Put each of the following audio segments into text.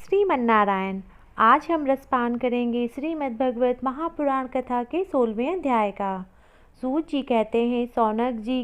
श्रीमन्नारायण। आज हम रसपान करेंगे श्रीमद्भगवत महापुराण कथा के 16वें अध्याय का। सूत जी कहते हैं, सौनक जी,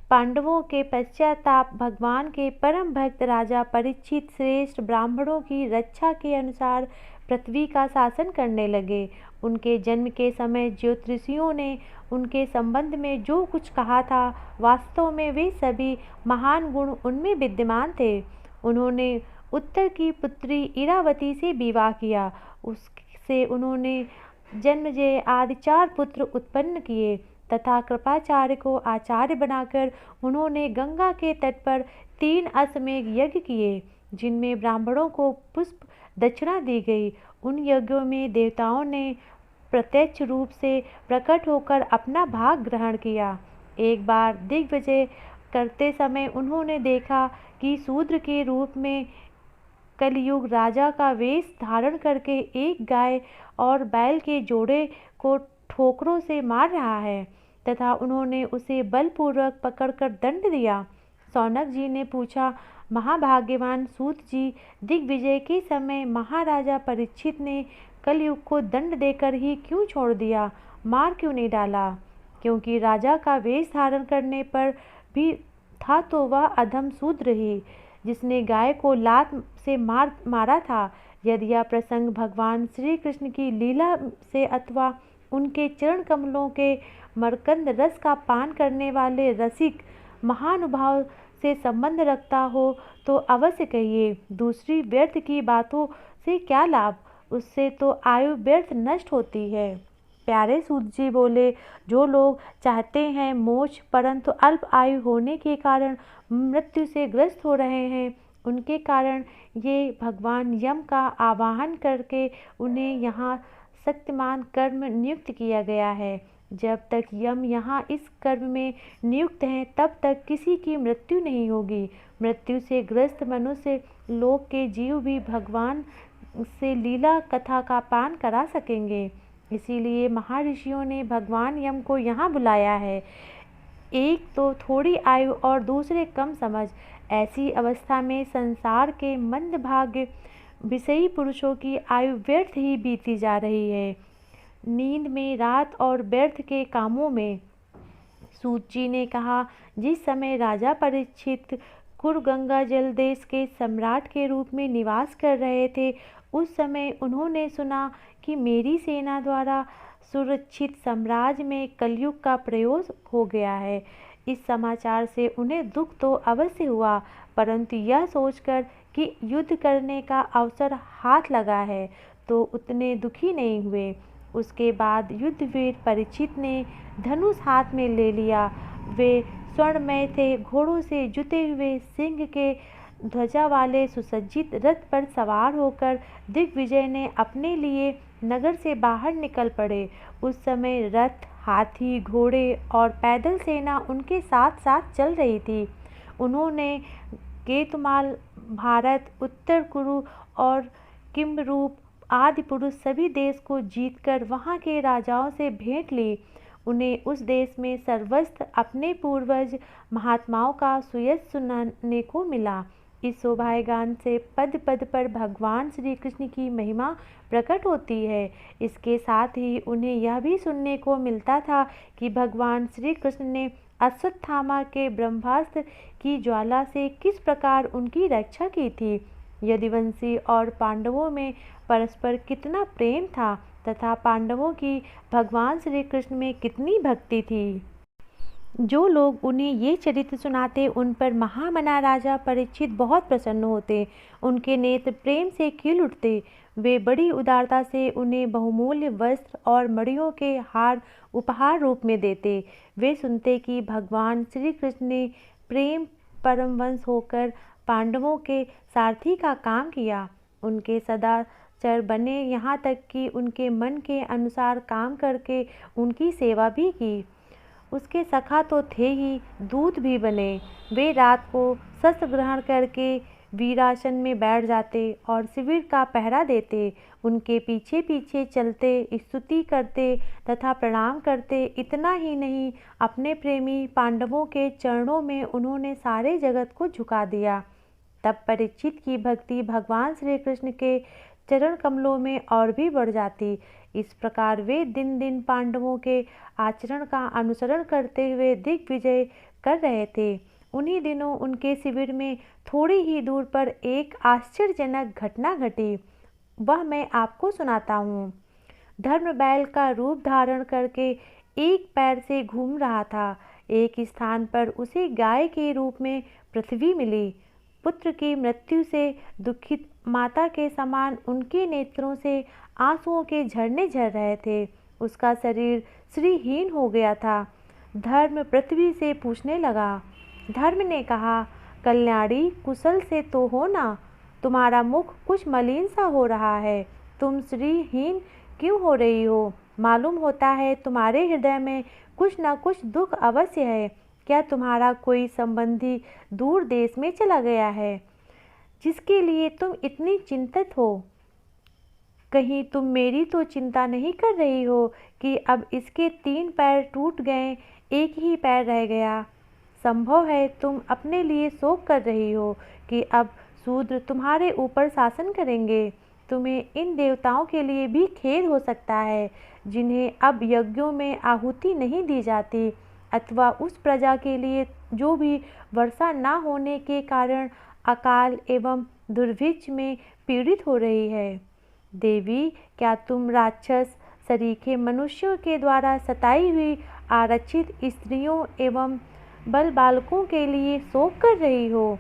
पांडवों के पश्चाताप भगवान के परम भक्त राजा परीक्षित श्रेष्ठ ब्राह्मणों की रक्षा के अनुसार पृथ्वी का शासन करने लगे। उनके जन्म के समय ज्योतिषियों ने उनके संबंध में जो कुछ कहा था, वास्तव में वे सभी महान गुण उनमें विद्यमान थे। उन्होंने उत्तर की पुत्री इरावती से विवाह किया। उससे उन्होंने जन्मजय आदि 4 पुत्र उत्पन्न किए तथा कृपाचार्य को आचार्य बनाकर उन्होंने गंगा के तट पर 3 अश्वमेध यज्ञ किए, जिनमें ब्राह्मणों को पुष्प दक्षिणा दी गई। उन यज्ञों में देवताओं ने प्रत्यक्ष रूप से प्रकट होकर अपना भाग ग्रहण किया। एक बार दिग्विजय करते समय उन्होंने देखा कि शूद्र के रूप में कलयुग राजा का वेश धारण करके एक गाय और बैल के जोड़े को ठोकरों से मार रहा है तथा उन्होंने उसे बलपूर्वक पकड़कर दंड दिया। सौनक जी ने पूछा, महाभाग्यवान सूत जी, दिग्विजय के समय महाराजा परीक्षित ने कलयुग को दंड देकर ही क्यों छोड़ दिया, मार क्यों नहीं डाला? क्योंकि राजा का वेश धारण करने पर भी था तो वह अधम शूद्र ही, जिसने गाय को लात से मारा था। यदि यह प्रसंग भगवान श्री कृष्ण की लीला से अथवा उनके चरण कमलों के मरकंद रस का पान करने वाले रसिक महानुभाव से संबंध रखता हो तो अवश्य कहिए। दूसरी व्यर्थ की बातों से क्या लाभ, उससे तो आयु व्यर्थ नष्ट होती है। प्यारे सूत जी बोले, जो लोग चाहते हैं मोक्ष परंतु अल्प आयु होने के कारण मृत्यु से ग्रस्त हो रहे हैं, उनके कारण ये भगवान यम का आवाहन करके उन्हें यहाँ शक्तिमान कर्म नियुक्त किया गया है। जब तक यम यहाँ इस कर्म में नियुक्त हैं, तब तक किसी की मृत्यु नहीं होगी। मृत्यु से ग्रस्त मनुष्य लोक के जीव भी भगवान से लीला कथा का पान करा सकेंगे। इसीलिए महर्षियों ने भगवान यम को यहाँ बुलाया है। एक तो थोड़ी आयु और दूसरे कम समझ, ऐसी अवस्था में संसार के मंदभाग्य विषयी पुरुषों की आयु व्यर्थ ही बीती जा रही है, नींद में, रात और व्यर्थ के कामों में। सूत जी ने कहा, जिस समय राजा परीक्षित कुरुगंगा जल देश के सम्राट के रूप में निवास कर रहे थे, उस समय उन्होंने सुना कि मेरी सेना द्वारा सुरक्षित साम्राज्य में कलयुग का प्रवेश हो गया है। इस समाचार से उन्हें दुख तो अवश्य हुआ, परंतु यह सोचकर कि युद्ध करने का अवसर हाथ लगा है तो उतने दुखी नहीं हुए। उसके बाद युद्धवीर परीक्षित ने धनुष हाथ में ले लिया। वे स्वर्णमय थे। घोड़ों से जुते हुए सिंह के ध्वजा वाले सुसज्जित रथ पर सवार होकर दिग्विजय ने अपने लिए नगर से बाहर निकल पड़े। उस समय रथ, हाथी, घोड़े और पैदल सेना उनके साथ साथ चल रही थी। उन्होंने केतुमाल, भारत, उत्तर कुरु और किम्रूप आदि पुरुष सभी देश को जीतकर वहां के राजाओं से भेंट ली। उन्हें उस देश में सर्वस्व अपने पूर्वज महात्माओं का सुयश सुनाने को मिला। इस शोभागान से पद पद पर भगवान श्री कृष्ण की महिमा प्रकट होती है। इसके साथ ही उन्हें यह भी सुनने को मिलता था कि भगवान श्री कृष्ण ने अश्वत्थामा के ब्रह्मास्त्र की ज्वाला से किस प्रकार उनकी रक्षा की थी। यदुवंशी और पांडवों में परस्पर कितना प्रेम था तथा पांडवों की भगवान श्री कृष्ण में कितनी भक्ति थी। जो लोग उन्हें ये चरित्र सुनाते, उन पर महामना राजा परीक्षित बहुत प्रसन्न होते। उनके नेत्र प्रेम से खिल उठते। वे बड़ी उदारता से उन्हें बहुमूल्य वस्त्र और मणियों के हार उपहार रूप में देते। वे सुनते कि भगवान श्री कृष्ण ने प्रेम परमवंश होकर पांडवों के सारथी का काम किया, उनके सदाचर बने, यहाँ तक कि उनके मन के अनुसार काम करके उनकी सेवा भी की। उसके सखा तो थे ही, दूत भी बने। वे रात को शस्त्र ग्रहण करके वीरासन में बैठ जाते और शिविर का पहरा देते। उनके पीछे पीछे चलते, स्तुति करते तथा प्रणाम करते। इतना ही नहीं, अपने प्रेमी पांडवों के चरणों में उन्होंने सारे जगत को झुका दिया तब परीक्षित की भक्ति भगवान श्री कृष्ण के चरण कमलों में और भी बढ़ जाती। इस प्रकार वे दिन दिन पांडवों के आचरण का अनुसरण करते हुए दिग्विजय कर रहे थे। उन्हीं दिनों उनके शिविर में थोड़ी ही दूर पर एक आश्चर्यजनक घटना घटी। वह मैं आपको सुनाता हूँ। धर्म बैल का रूप धारण करके एक पैर से घूम रहा था। एक स्थान पर उसे गाय के रूप में पृथ्वी मिली। पुत्र की मृत्यु से दुखित माता के समान उनके नेत्रों से आंसुओं के झरने झर रहे थे। उसका शरीर श्रीहीन हो गया था। धर्म पृथ्वी से पूछने लगा। धर्म ने कहा, कल्याणी, कुशल से तो हो ना? तुम्हारा मुख कुछ मलिन सा हो रहा है। तुम श्रीहीन क्यों हो रही हो? मालूम होता है तुम्हारे हृदय में कुछ न कुछ दुख अवश्य है। क्या तुम्हारा कोई संबंधी दूर देश में चला गया है जिसके लिए तुम इतनी चिंतित हो? कहीं तुम मेरी तो चिंता नहीं कर रही हो कि अब इसके 3 पैर टूट गए, एक ही पैर रह गया। संभव है तुम अपने लिए शोक कर रही हो कि अब शूद्र तुम्हारे ऊपर शासन करेंगे। तुम्हें इन देवताओं के लिए भी खेद हो सकता है जिन्हें अब यज्ञों में आहुति नहीं दी जाती, अथवा उस प्रजा के लिए जो भी वर्षा न होने के कारण अकाल एवं दुर्भिक्ष में पीड़ित हो रही है। देवी, क्या तुम राक्षस सरीखे मनुष्यों के द्वारा सताई हुई आरक्षित स्त्रियों एवं बल बालकों के लिए शोक कर रही हो?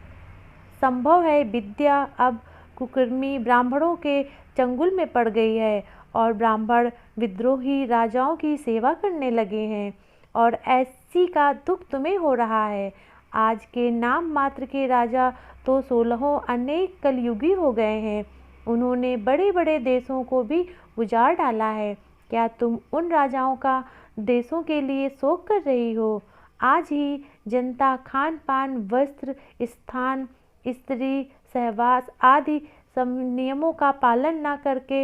संभव है विद्या अब कुकर्मी ब्राह्मणों के चंगुल में पड़ गई है और ब्राह्मण विद्रोही राजाओं की सेवा करने लगे हैं, और ऐसी का दुख तुम्हें हो रहा है। आज के नाम मात्र के राजा तो 16 अनेक कलयुगी हो गए हैं। उन्होंने बड़े बड़े देशों को भी उजाड़ डाला है। क्या तुम उन राजाओं का देशों के लिए शोक कर रही हो? आज ही जनता खान पान, वस्त्र, स्थान, स्त्री सहवास आदि नियमों का पालन न करके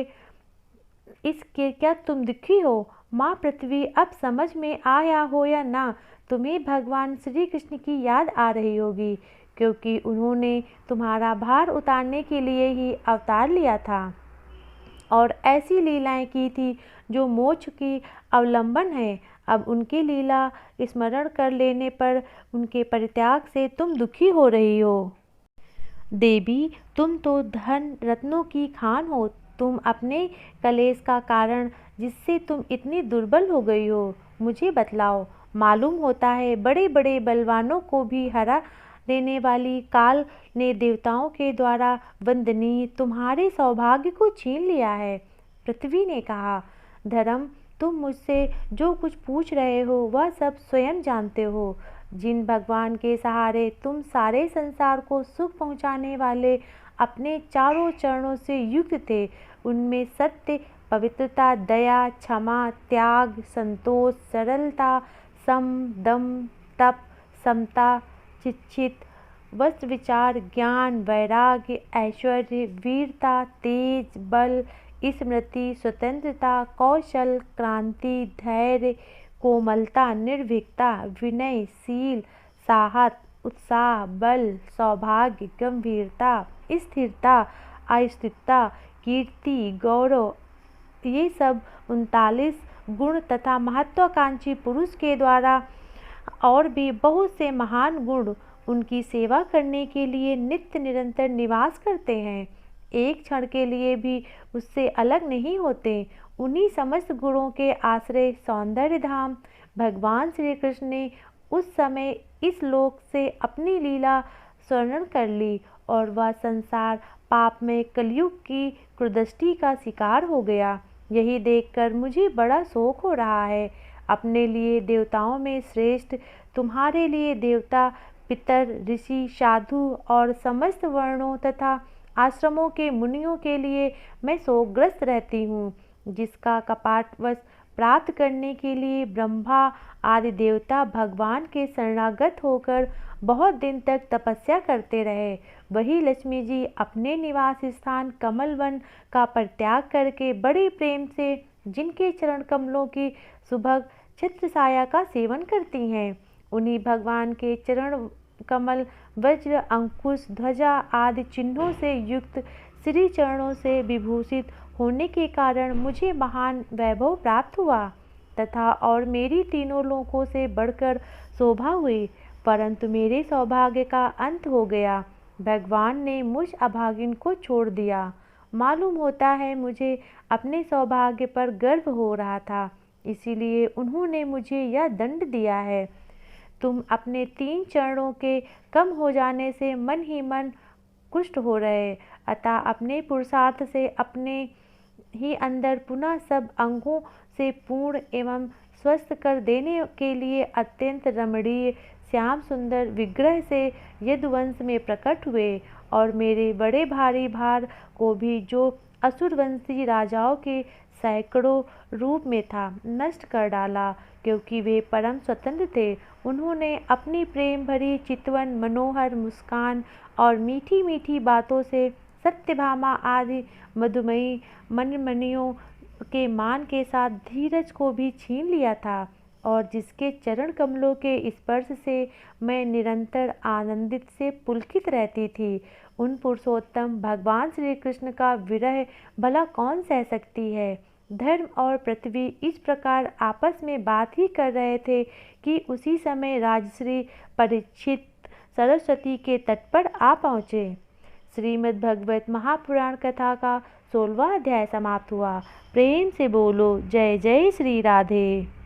इसके क्या तुम दुखी हो? माँ पृथ्वी, अब समझ में आया हो या ना, तुम्हें भगवान श्री कृष्ण की याद आ रही होगी, क्योंकि उन्होंने तुम्हारा भार उतारने के लिए ही अवतार लिया था और ऐसी लीलाएं की थी जो मोक्ष की अवलंबन है। अब उनकी लीला स्मरण कर लेने पर उनके परित्याग से तुम दुखी हो रही हो। देवी, तुम तो धन रत्नों की खान हो। तुम अपने कलेश का कारण जिससे तुम इतनी दुर्बल हो गई हो, मुझे बतलाओ। मालूम होता है बड़े बड़े बलवानों को भी हरा देने वाली काल ने देवताओं के द्वारा वंदनीय तुम्हारे सौभाग्य को छीन लिया है। पृथ्वी ने कहा, धर्म, तुम मुझसे जो कुछ पूछ रहे हो वह सब स्वयं जानते हो। जिन भगवान के सहारे तुम सारे संसार को सुख पहुँचाने वाले अपने चारों चरणों से युक्त थे, उनमें सत्य, पवित्रता, दया, क्षमा, त्याग, संतोष, सरलता, सम, दम, तप, समता, चिचित, वस्त्र, विचार, ज्ञान, वैराग्य, ऐश्वर्य, वीरता, तेज, बल, स्मृति, स्वतंत्रता, कौशल, क्रांति, धैर्य, कोमलता, निर्भीकता, विनय, शील, साहस, उत्साह, बल, सौभाग्य, गंभीरता, स्थिरता, अस्थिरता, कीर्ति, गौरव, ये सब 39 गुण तथा महत्वाकांक्षी पुरुष के द्वारा और भी बहुत से महान गुण उनकी सेवा करने के लिए नित्य निरंतर निवास करते हैं, एक क्षण के लिए भी उससे अलग नहीं होते। उन्हीं समस्त गुणों के आश्रय सौंदर्य धाम भगवान श्री कृष्ण ने उस समय इस लोक से अपनी लीला स्वर्णन कर ली और वह संसार पाप में कलयुग की कुदृष्टि का शिकार हो गया। यही देखकर मुझे बड़ा शोक हो रहा है। अपने लिए देवताओं में श्रेष्ठ, तुम्हारे लिए देवता, पितर, ऋषि, साधु और समस्त वर्णों तथा आश्रमों के मुनियों के लिए मैं शोकग्रस्त रहती हूँ, जिसका कपाटवश प्राप्त करने के लिए ब्रह्मा आदि देवता भगवान के शरणागत होकर बहुत दिन तक तपस्या करते रहे। वही लक्ष्मी जी अपने निवास स्थान कमलवन का परित्याग करके बड़े प्रेम से जिनके चरण कमलों की सुभग छत्र छाया का सेवन करती हैं, उन्हीं भगवान के चरण कमल वज्र, अंकुश, ध्वजा आदि चिन्हों से युक्त श्री चरणों से विभूषित होने के कारण मुझे महान वैभव प्राप्त हुआ तथा और मेरी तीनों लोकों से बढ़कर शोभा हुई। परंतु मेरे सौभाग्य का अंत हो गया। भगवान ने मुझ अभागिन को छोड़ दिया। मालूम होता है मुझे अपने सौभाग्य पर गर्व हो रहा था, इसीलिए उन्होंने मुझे यह दंड दिया है। तुम अपने 3 चरणों के कम हो जाने से मन ही मन कुष्ठ हो रहे, अतः अपने पुरुषार्थ से अपने ही अंदर पुनः सब अंगों से पूर्ण एवं स्वस्थ कर देने के लिए अत्यंत रमणीय श्याम सुंदर विग्रह से यदुवंश में प्रकट हुए और मेरे बड़े भारी भार को भी जो असुरवंशी राजाओं के सैकड़ों रूप में था नष्ट कर डाला, क्योंकि वे परम स्वतंत्र थे। उन्होंने अपनी प्रेम भरी चितवन मनोहर मुस्कान और मीठी मीठी बातों से सत्यभामा आदि मधुमयी मनमनियों के मान के साथ धीरज को भी छीन लिया था और जिसके चरण कमलों के स्पर्श से मैं निरंतर आनंदित से पुलकित रहती थी, उन पुरुषोत्तम भगवान श्री कृष्ण का विरह भला कौन सह सकती है। धर्म और पृथ्वी इस प्रकार आपस में बात ही कर रहे थे कि उसी समय राजश्री परीक्षित सरस्वती के तट पर आ पहुँचे। श्रीमद् भगवत महापुराण कथा का 16वां अध्याय समाप्त हुआ। प्रेम से बोलो जय जय श्री राधे।